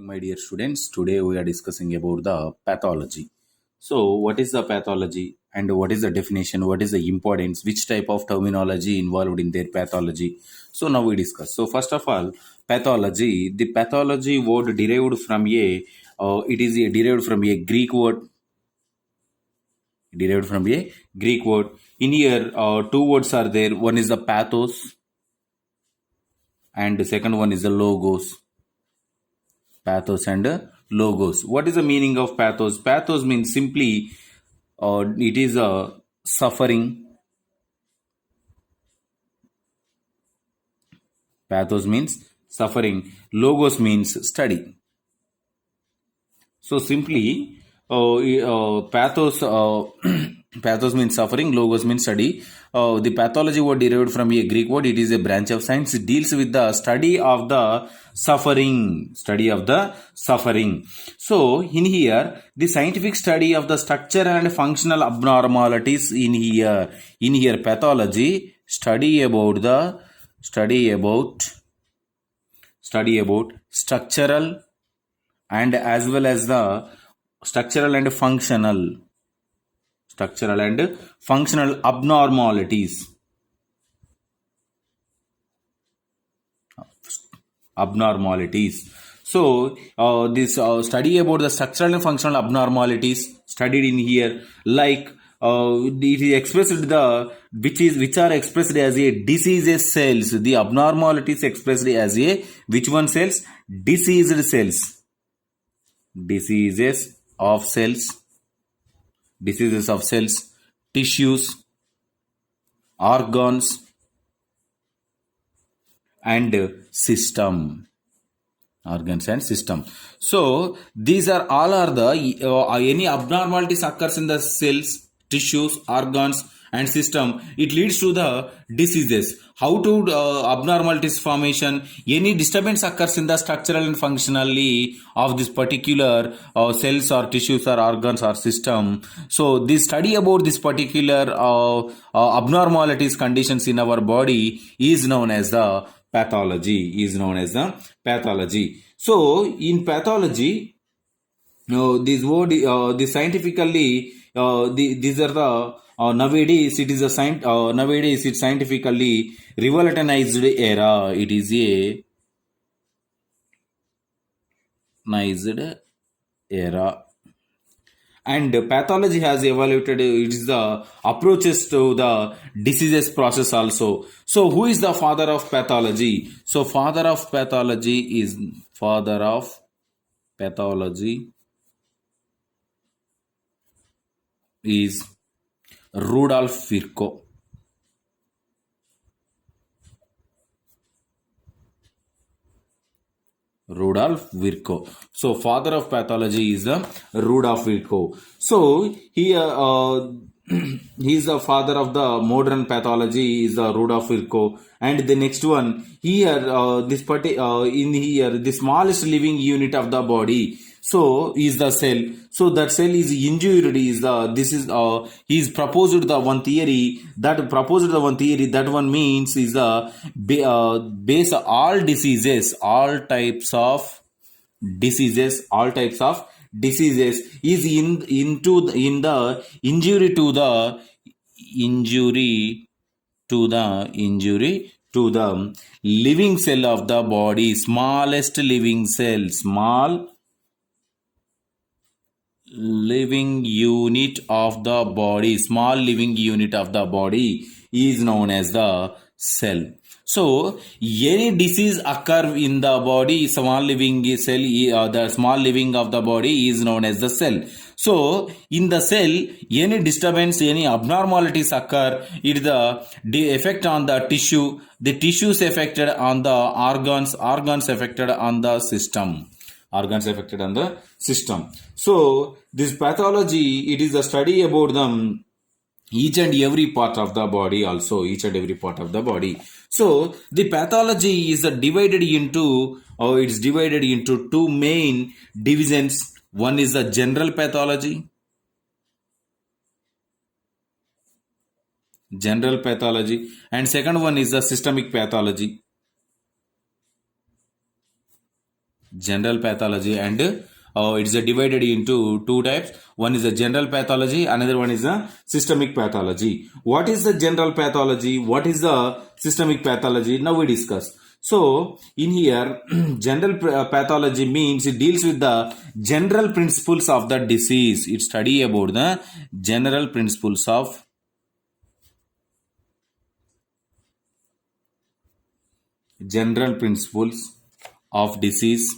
my dear students. Today we are discussing about the pathology. So, what is the pathology and what is the definition? What is the importance? Which type of terminology involved in their pathology? So, now we discuss. So, first of all, pathology. The pathology word derived from derived from a Greek word. Derived from a Greek word. In here, two words are there. One is the pathos, and the second one is the logos. Pathos and logos. What is the meaning of pathos? Pathos means simply it is a suffering. Pathos means suffering. Logos means study. So simply, pathos pathos means suffering. Logos means study. The pathology word derived from a Greek word. It is a branch of science. It deals with the study of the suffering. Study of the suffering. So in here, the scientific study of the structure and functional abnormalities in here. In here, pathology study about structural and as well as the structural and functional abnormalities. So this study about the structural and functional abnormalities studied in here, like it is expressed which are expressed as a diseases cells. The abnormalities expressed as a which one cells? Diseased cells. Diseases of cells, tissues, organs, and system. Organs and system. So these are all are the any abnormalities occurs in the cells, tissues, organs, and system. It leads to the diseases. How to abnormalities formation? Any disturbance occurs in the structural and functionally of this particular cells or tissues or organs or system. So this study about this particular abnormalities conditions in our body is known as the pathology. So in pathology, this word, this scientifically, these are the nowadays it is a nowadays it's scientifically revolutionized era. It is a revolutionized era. And pathology has evaluated it is the approaches to the diseases process also. So who is the father of pathology? So father of pathology is Rudolf Virchow. So father of pathology is the Rudolf Virchow. So here he is the father of the modern pathology is the Rudolf Virchow. And the next one here in here the smallest living unit of the body. So is the cell. So that cell is injured. He's proposed the one theory that one means is the base all diseases, all types of diseases is in the injury to the living cell of the body, smallest living cell, small living unit of the body is known as the cell. So any disease occur in the body, small living cell, the small living of the body is known as the cell. So in the cell, any disturbance, any abnormalities occur, it the effect on the tissue, the tissues affected on the organs affected on the system. So this pathology, it is a study about them each and every part of the body. So the pathology is divided into two main divisions. One is the general pathology, and second one is the systemic pathology. General pathology, and it's divided into two types. One is a general pathology, another one is a systemic pathology. What is the general pathology? What is the systemic pathology? Now we discuss. So in here, general pathology means it deals with the general principles of the disease. It study about the general principles of disease,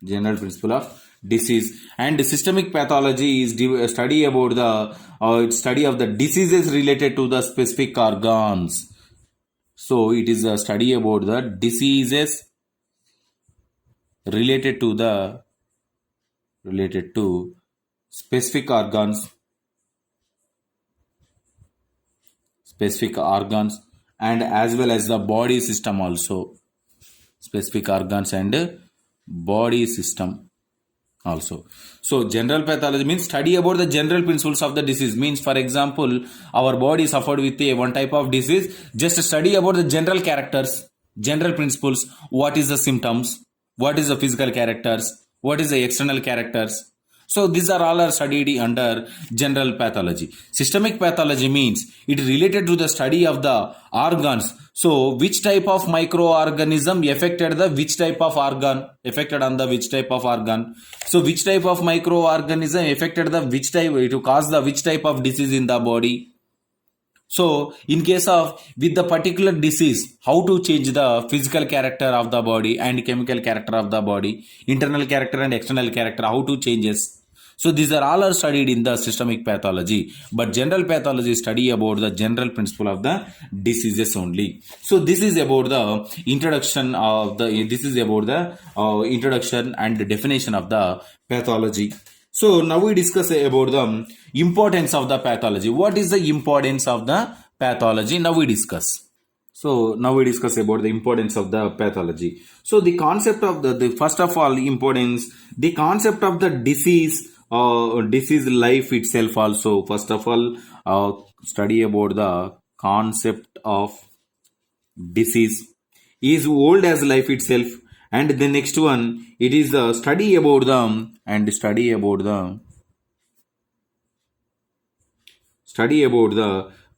general principle of disease. And systemic pathology is study about the study of the diseases related to the specific organs. So it is a study about the diseases related to specific organs, and as well as the body system also. Specific organs and body system also. So general pathology means study about the general principles of the disease. Means, for example, our body suffered with a one type of disease, just study about the general characters, general principles. What is the symptoms, what is the physical characters, what is the external characters. So these are all are studied under general pathology. Systemic pathology means it is related to the study of the organs. So which type of microorganism affected the which type of organ, affected on the which type of organ. So which type of microorganism affected the which type, to cause the which type of disease in the body. So in case of with the particular disease, how to change the physical character of the body and chemical character of the body, internal character and external character, how to changes. So these are all are studied in the systemic pathology, but general pathology study about the general principle of the diseases only. So this is about the introduction and the definition of the pathology. So now we discuss about the importance of the pathology. What is the importance of the pathology? Now we discuss. So now we discuss about the importance of the pathology. So the concept of the first of all importance, the concept of the disease life itself also. First of all, study about the concept of disease is old as life itself. And the next one, it is the study about them and study about the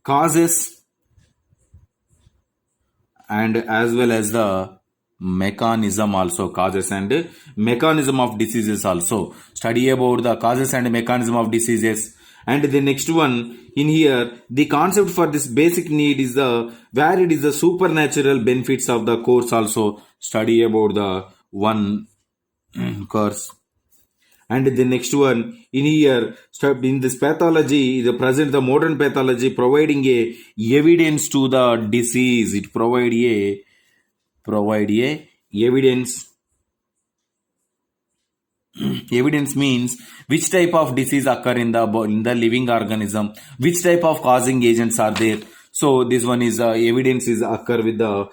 causes and as well as the mechanism also. Causes and mechanism of diseases also. Study about the causes and mechanism of diseases. And the next one in here, the concept for this basic need is where it is the supernatural benefits of the course also. Study about the one course. And the next one in here, in this pathology, the present the modern pathology providing a evidence to the disease. It provide a evidence. Evidence means which type of disease occur in the living organism, which type of causing agents are there. So this one is evidence is occur with the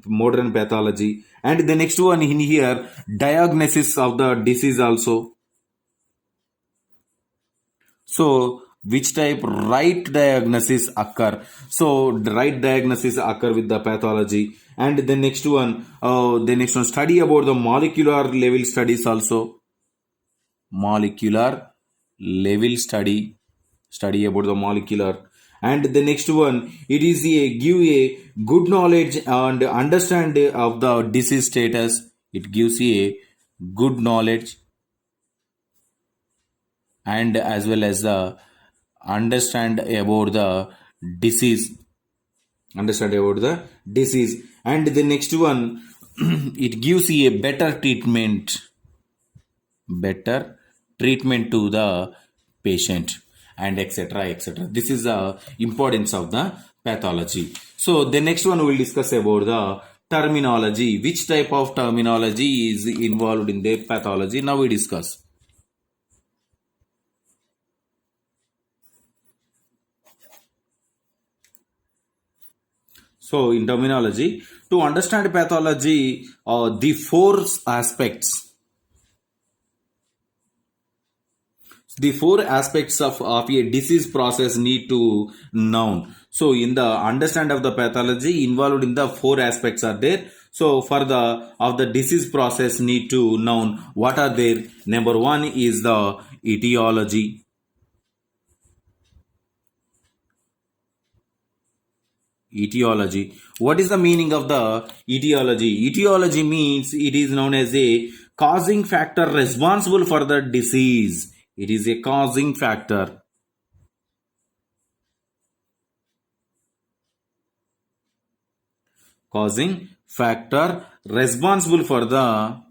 modern pathology. And the next one in here, diagnosis of the disease also. So which type right diagnosis occur. So the right diagnosis occur with the pathology. And the next one study about the molecular level studies also. Molecular level study about the molecular. And the next one, it is give a good knowledge and understand of the disease status. It gives a good knowledge and as well as the understand about the disease. And the next one, it gives a better treatment to the patient, and etc. This is the importance of the pathology. So the next one we will discuss about the terminology. Which type of terminology is involved in the pathology? Now we discuss. So in terminology, to understand pathology, the four aspects. The four aspects of a disease process need to known. So in the understand of the pathology involved in the four aspects are there. So for the of the disease process need to know what are there. Number one is the etiology. Etiology. What is the meaning of the etiology? Etiology means it is known as a causing factor responsible for the disease. It is a causing factor. Causing factor responsible for the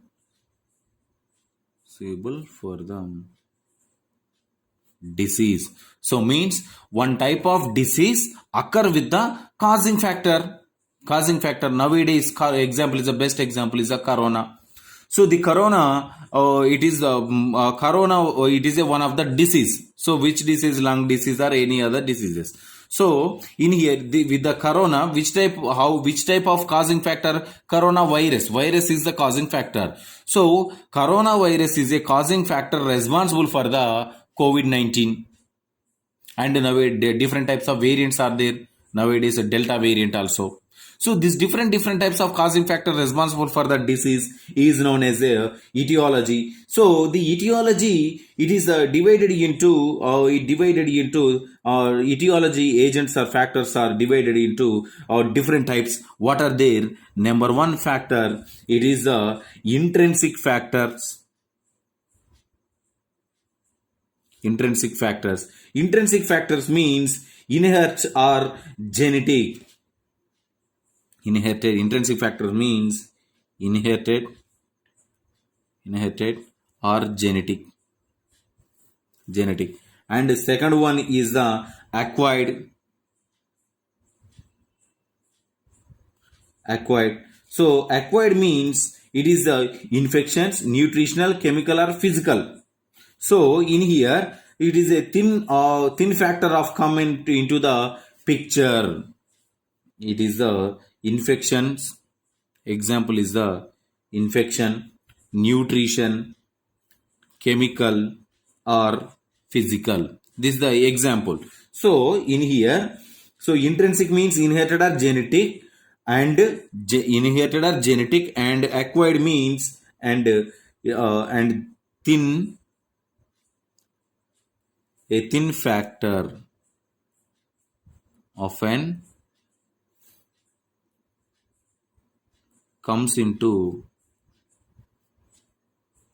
disease. So means one type of disease occur with the causing factor. Causing factor nowadays example is the best example is the corona. So the corona, it is corona. It is a one of the disease. So which disease? Lung disease or any other diseases. So in here with the corona, which type of causing factor? Coronavirus. Virus is the causing factor. So coronavirus is a causing factor responsible for the COVID-19. And nowadays different types of variants are there. Nowadays a Delta variant also. So these different types of causing factor responsible for the disease is known as etiology. So the etiology, it is divided into etiology agents or factors are divided into different types. What are there? Number one factor, it is intrinsic factors. Intrinsic factors. Intrinsic factors means inherent or genetic. Inherited. Intrinsic factor means inherited or genetic. And the second one is the acquired. So acquired means it is the infections, nutritional, chemical or physical. So in here it is a thin factor of come into the picture. It is the infections. Example is the infection, nutrition, chemical or physical. This is the example. So in here, so intrinsic means inherited or genetic, and acquired means and thin, a thin factor often comes into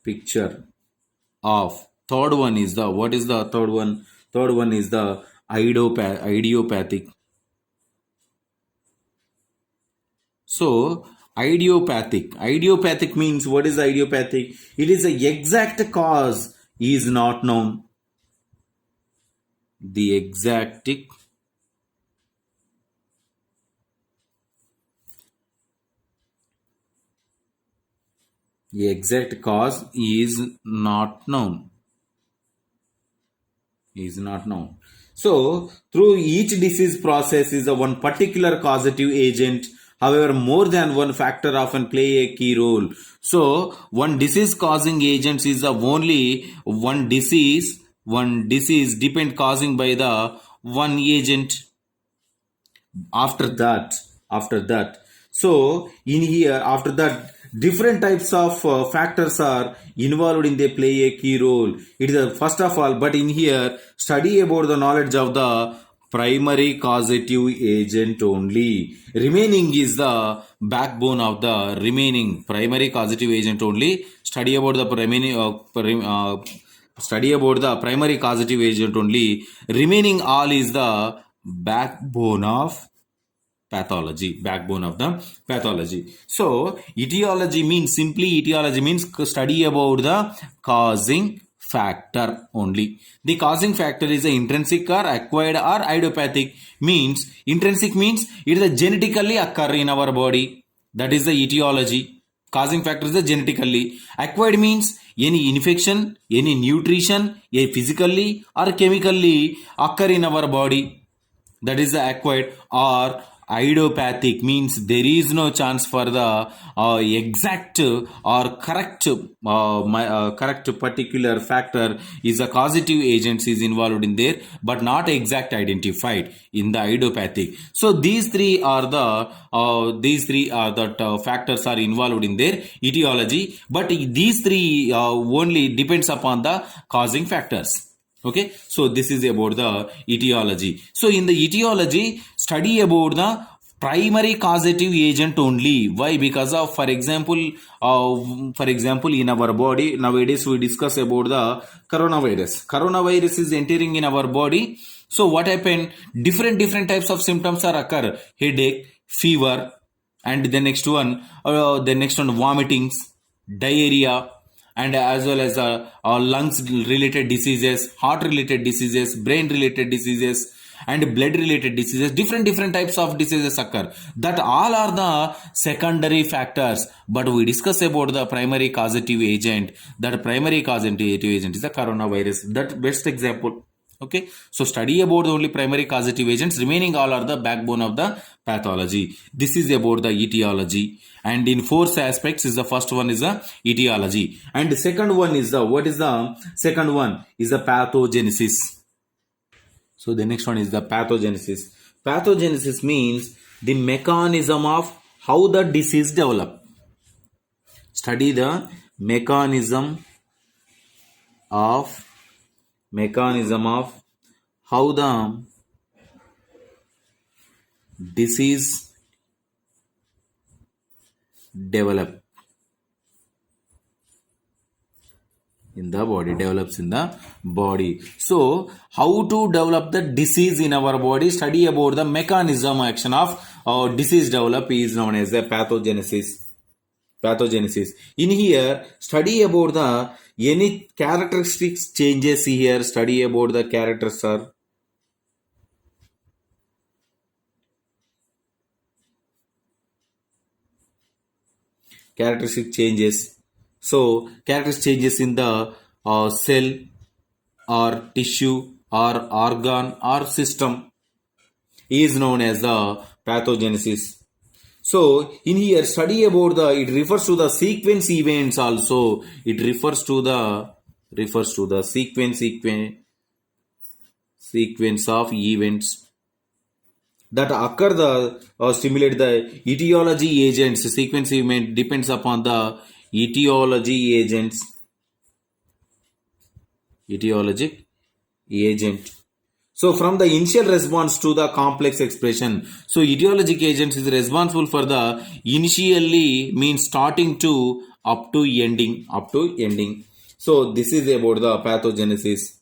picture of. Third one is the, what is the third one? Third one is the idiopathic. So idiopathic means, what is idiopathic? It is the exact cause is not known. The exact cause is not known. So through each disease process is a one particular causative agent. However, more than one factor often play a key role. So one disease causing agent is the only one disease depend causing by the one agent. After that, so in here, after that, different types of factors are involved in they play a key role. It is first of all, but in here, study about the knowledge of the primary causative agent only. Remaining is the backbone of the remaining primary causative agent only. Study about the primary causative agent only. Remaining all is the backbone of pathology. So etiology means study about the causing factor only. The causing factor is the intrinsic or acquired or idiopathic. Means intrinsic means it is a genetically occur in our body. That is the etiology. Causing factor is the genetically. Acquired means any infection, any nutrition, physically or chemically occur in our body. That is the acquired. Or Idiopathic means there is no chance for the exact or correct particular factor is a causative agent is involved in there, but not exact identified in the idiopathic. So these three are the factors are involved in their etiology, but these three only depends upon the causing factors. Okay, so this is about the etiology. So in the etiology, study about the primary causative agent only. Why? Because of, for example, in our body nowadays we discuss about the coronavirus. Coronavirus is entering in our body. So what happened? Different types of symptoms are occur: headache, fever, and the next one vomitings, diarrhea, and as well as lungs related diseases, heart related diseases, brain related diseases, and blood related diseases. Different types of diseases occur, that all are the secondary factors, but we discuss about the primary causative agent. That primary causative agent is the coronavirus. That best example. Okay, so study about only primary causative agents, remaining all are the backbone of the pathology. This is about the etiology, and in four aspects is the first one is the etiology, and the second one is the, what is the second one is the pathogenesis. So the next one is the pathogenesis. Pathogenesis means the mechanism of how the disease develop. Study the mechanism of how the disease develop in the body, develops in the body. So how to develop the disease in our body, study about the mechanism action of disease develop is known as the pathogenesis. In here, study about the any characteristics changes here. Study about the characters, sir. Characteristic changes. So characteristic changes in the cell or tissue or organ or system is known as the pathogenesis. So in here, study about the, it refers to the sequence events also. It refers to the sequence of events that occur the stimulate the etiology agents. Sequence event depends upon the etiology agents. Etiologic agent. So from the initial response to the complex expression. So etiologic agents is responsible for the initially means starting to up to ending. So this is about the pathogenesis.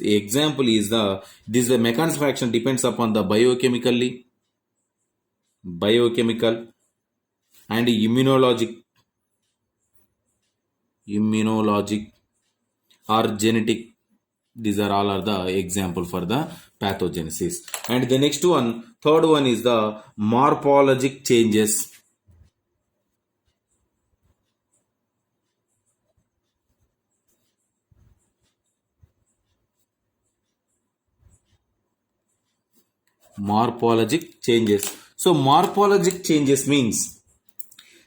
Example is the mechanism of action depends upon the biochemical and immunologic or genetic. These are all are the example for the pathogenesis. And the next one, third one is the morphologic changes. Morphologic changes. So morphologic changes means,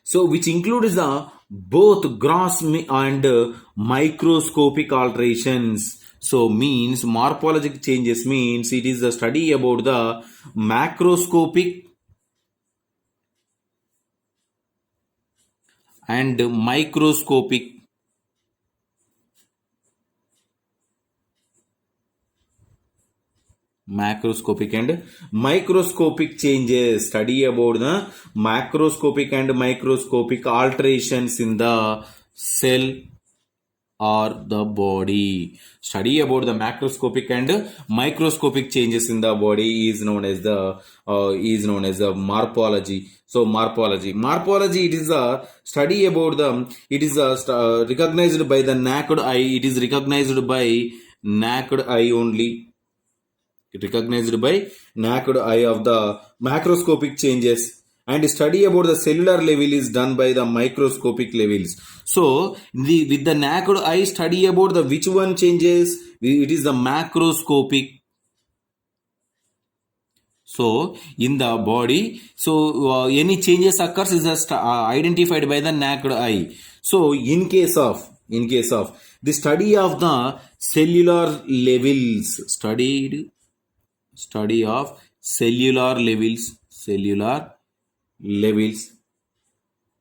so which includes the both gross and microscopic alterations. So means morphologic changes means it is a study about the macroscopic and microscopic and microscopic changes. Study about the macroscopic and microscopic alterations in the cell or the body. Study about the macroscopic and microscopic changes in the body is known as the morphology. So morphology it is a study about the, it is recognized by the naked eye. It is recognized by naked eye only. Recognized by naked eye of the macroscopic changes, and study about the cellular level is done by the microscopic levels. So with the naked eye, study about the which one changes, it is the macroscopic. So in the body, so any changes occurs is identified by the naked eye. So in case of the study of the cellular levels, study of levels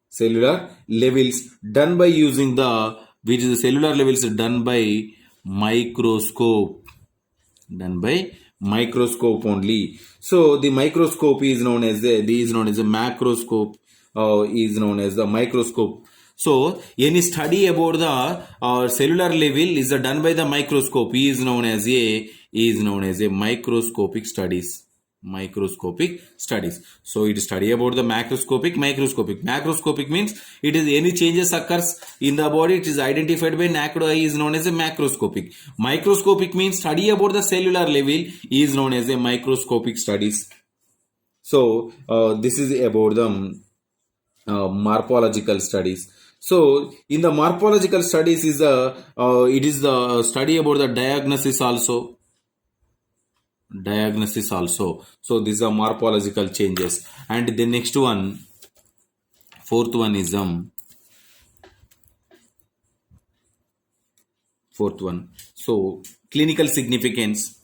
cellular levels done by using the, which is the cellular levels done by microscope, only. So the microscope is known as a macroscope, is known as the microscope. So any study about the cellular level is done by the microscope, is known as a microscopic studies. So it study about the macroscopic means it is any changes occurs in the body, it is identified by naked eye, is known as a microscopic means study about the cellular level, is known as a microscopic studies. So this is about the morphological studies. So in the morphological studies is it is the study about the diagnosis also. So these are morphological changes. And the next one, fourth one is so clinical significance.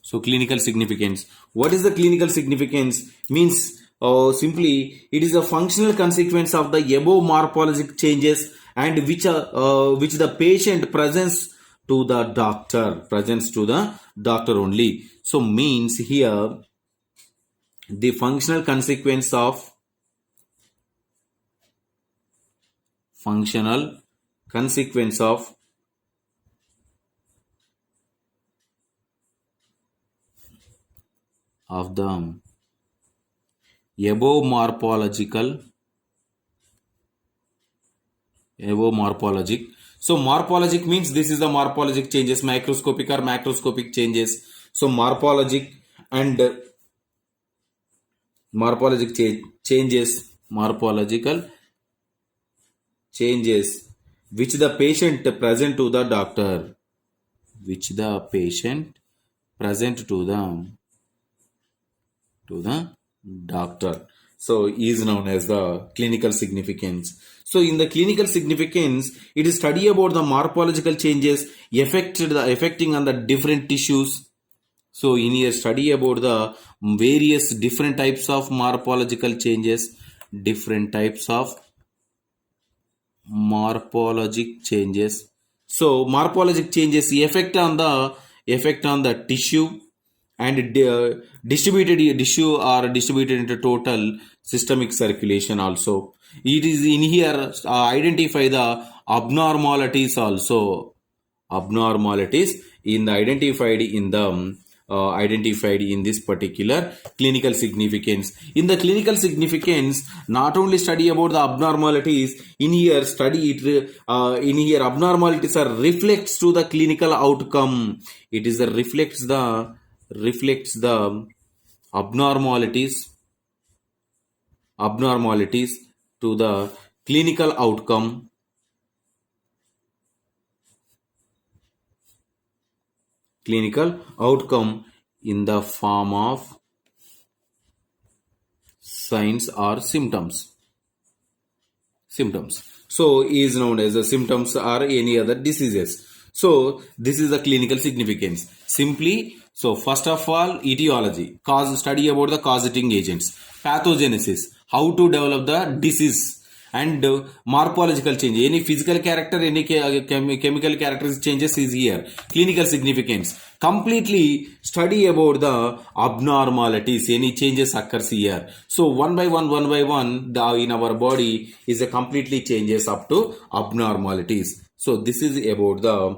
So clinical significance. What is the clinical significance? Means simply it is a functional consequence of the above morphologic changes, and which the patient presents to the doctor only. So means here the functional consequence of the above morphologic. So morphologic means this is the morphologic changes, microscopic or macroscopic changes. So morphologic and morphological changes which the patient present to the doctor, so is known as the clinical significance. So in the clinical significance, it is study about the morphological changes affecting on the different tissues. So in here study about the various different types of morphological changes, So morphologic changes effect on the tissue, and distributed into total systemic circulation also. It is in here identify the abnormalities also. Identified in this particular clinical significance. In the clinical significance, not only study about the abnormalities, in here abnormalities are reflects to the clinical outcome. It is reflects the abnormalities to the clinical outcome. In the form of signs or symptoms. So is known as the symptoms or any other diseases. So this is the clinical significance. Simply, so first of all, etiology, study about the causating agents, pathogenesis, how to develop the disease, and morphological change, any physical character, any chemical characteristics changes is here. Clinical significance, completely study about the abnormalities, any changes occurs here. So one by one in our body is a completely changes up to abnormalities. So this is about the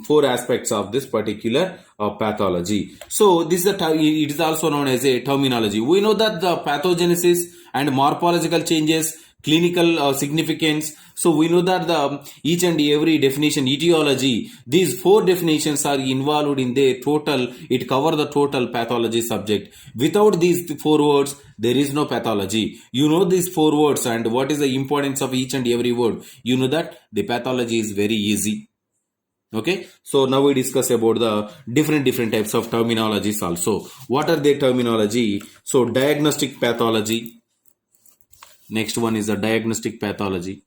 four aspects of this particular pathology. So this is it is also known as a terminology. We know that the pathogenesis and morphological changes clinical significance. So we know that the each and every definition, etiology, these four definitions are involved in the total. It cover the total pathology subject. Without these four words, there is no pathology. You know these four words and what is the importance of each and every word. You know that the pathology is very easy. Okay, so now we discuss about the different types of terminologies also. What are the terminology? So diagnostic pathology. Next one is the diagnostic pathology.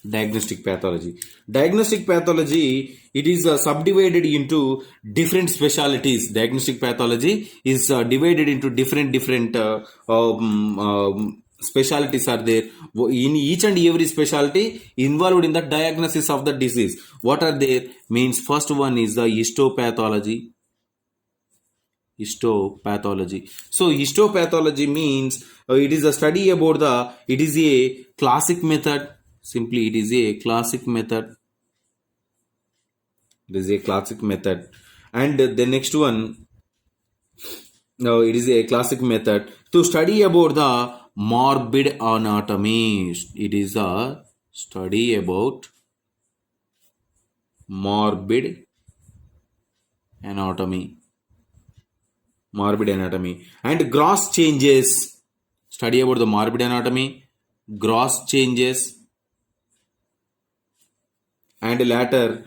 Diagnostic pathology, it is subdivided into different specialties. Diagnostic pathology is divided into different specialties are there. In each and every specialty involved in the diagnosis of the disease. What are there? Means first one is the histopathology. So histopathology means it is a study about it is a classic method. Simply, it is a classic method. And the next one, no, it is a classic method to study about the morbid anatomy. It is a study about morbid anatomy. And gross changes. Study about the morbid anatomy, gross changes, and later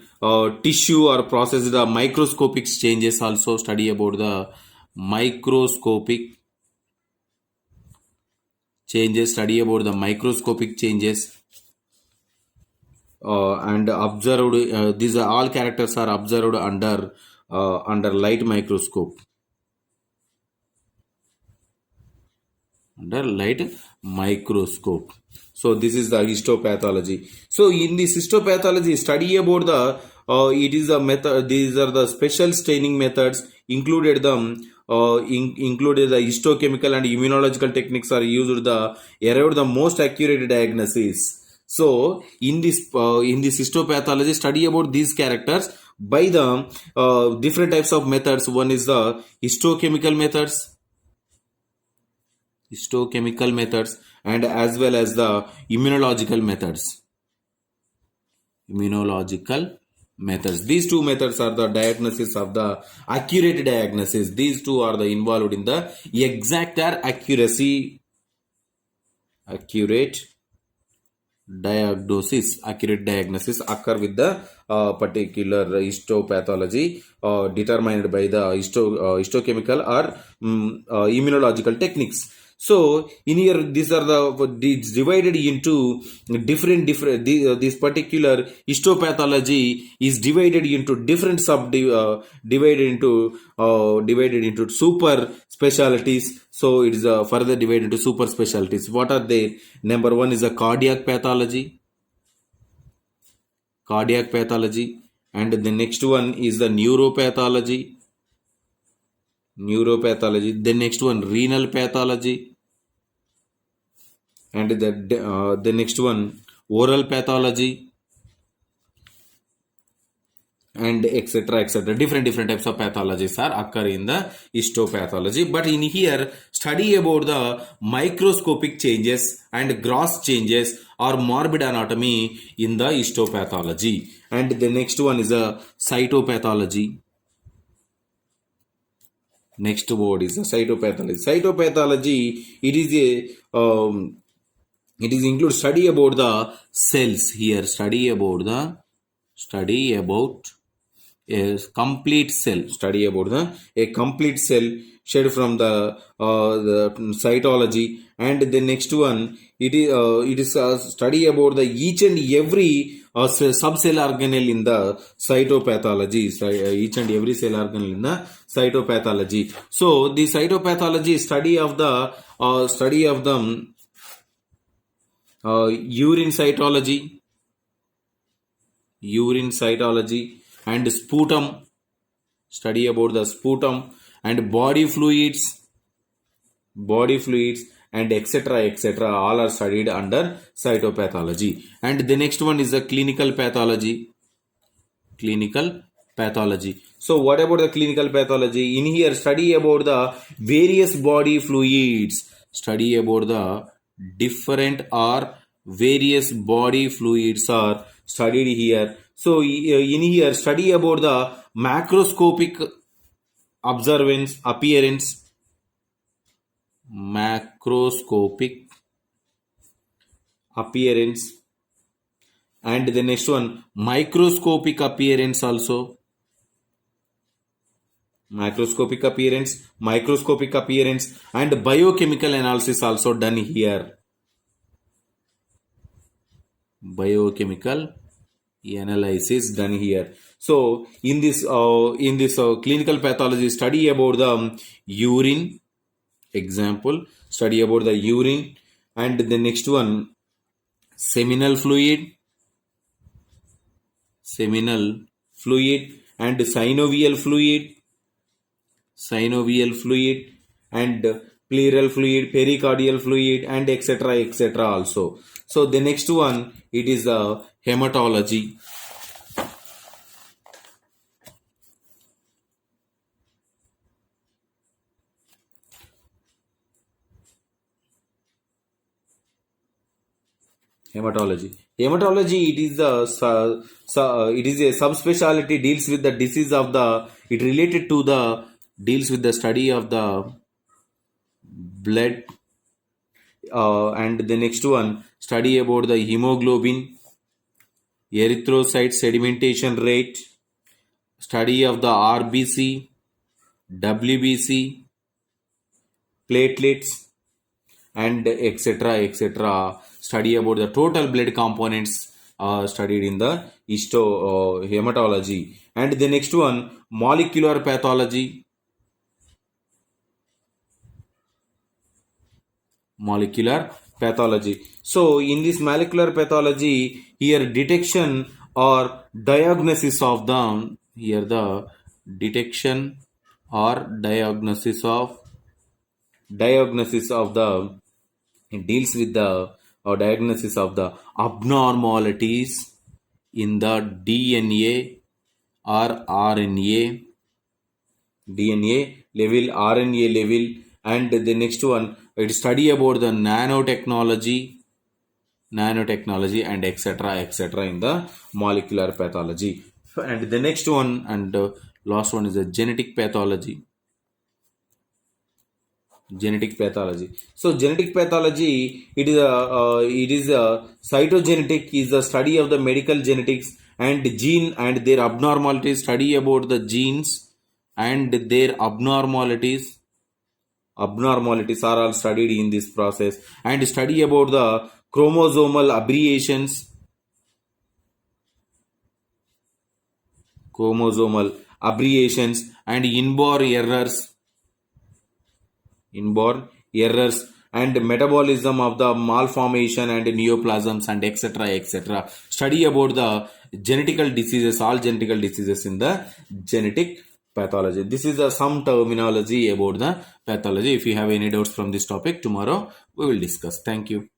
tissue or processed the microscopic changes. Also study about the microscopic changes. And observed. These are all characters are observed under light microscope. So this is the histopathology. So in this histopathology, study about the it is a method. These are the special staining methods. Included the histochemical and immunological techniques are used the arrive the most accurate diagnosis. So in this histopathology, study about these characters by the different types of methods. One is the histochemical methods and as well as the immunological methods. These two methods are the diagnosis of the accurate diagnosis. These two are the involved in the exact or accurate diagnosis occur with the particular histopathology determined by the histochemical or immunological techniques. So in here, these are it's divided into different this particular histopathology is divided into different divided into super specialties. So it is further divided into super specialties. What are they? Number one is a cardiac pathology, and the next one is the neuropathology. The next one, renal pathology, and the next one, oral pathology, and etc. Different types of pathologies are occur in the histopathology. But in here, study about the microscopic changes and gross changes or morbid anatomy in the histopathology. And the next one is a cytopathology. Next word is a cytopathology. It is include study about the cells. Here study about a complete cell. A complete cell shed from the cytology. And the next one, it is study about the each and every subcell organelle in the cytopathology. Each and every cell organelle in the cytopathology. So the cytopathology is study of the urine cytology, and sputum. Study about the sputum and body fluids, and etc. all are studied under cytopathology. And the next one is the clinical pathology. Clinical pathology. So what about the clinical pathology? In here, study about the various body fluids. Study about the different or various body fluids are studied here. So in here, study about the macroscopic observance appearance, macroscopic appearance, and the next one microscopic appearance also, microscopic appearance, and biochemical analysis also done here. Biochemical analysis done here. So in this clinical pathology, study about the urine. Example, study about the urine, and the next one seminal fluid, and synovial fluid, and pleural fluid, pericardial fluid, and etc. also. So the next one, it is the hematology. Hematology, it is a subspecialty, deals with the disease of the, it related to the, deals with the study of the blood, and the next one, study about the hemoglobin, erythrocyte sedimentation rate, study of the RBC, WBC, platelets, and etc. Study about the total blood components studied in the hematology. And the next one, molecular pathology. So in this molecular pathology, here detection or diagnosis of the, here the detection or diagnosis of the, it deals with the diagnosis of the abnormalities in the DNA or RNA level, RNA level. And the next one, it study about the nanotechnology, and etc. in the molecular pathology. And the next one, and last one, is the genetic pathology. So genetic pathology, it is a cytogenetic, is the study of the medical genetics and gene and their abnormalities. Study about the genes and their abnormalities are all studied in this process. And study about the chromosomal aberrations and inborn errors, and metabolism of the malformation and neoplasms, and etc. Study about the genetical diseases, all genetical diseases in the genetic pathology. This is some terminology about the pathology. If you have any doubts from this topic, tomorrow we will discuss. Thank you.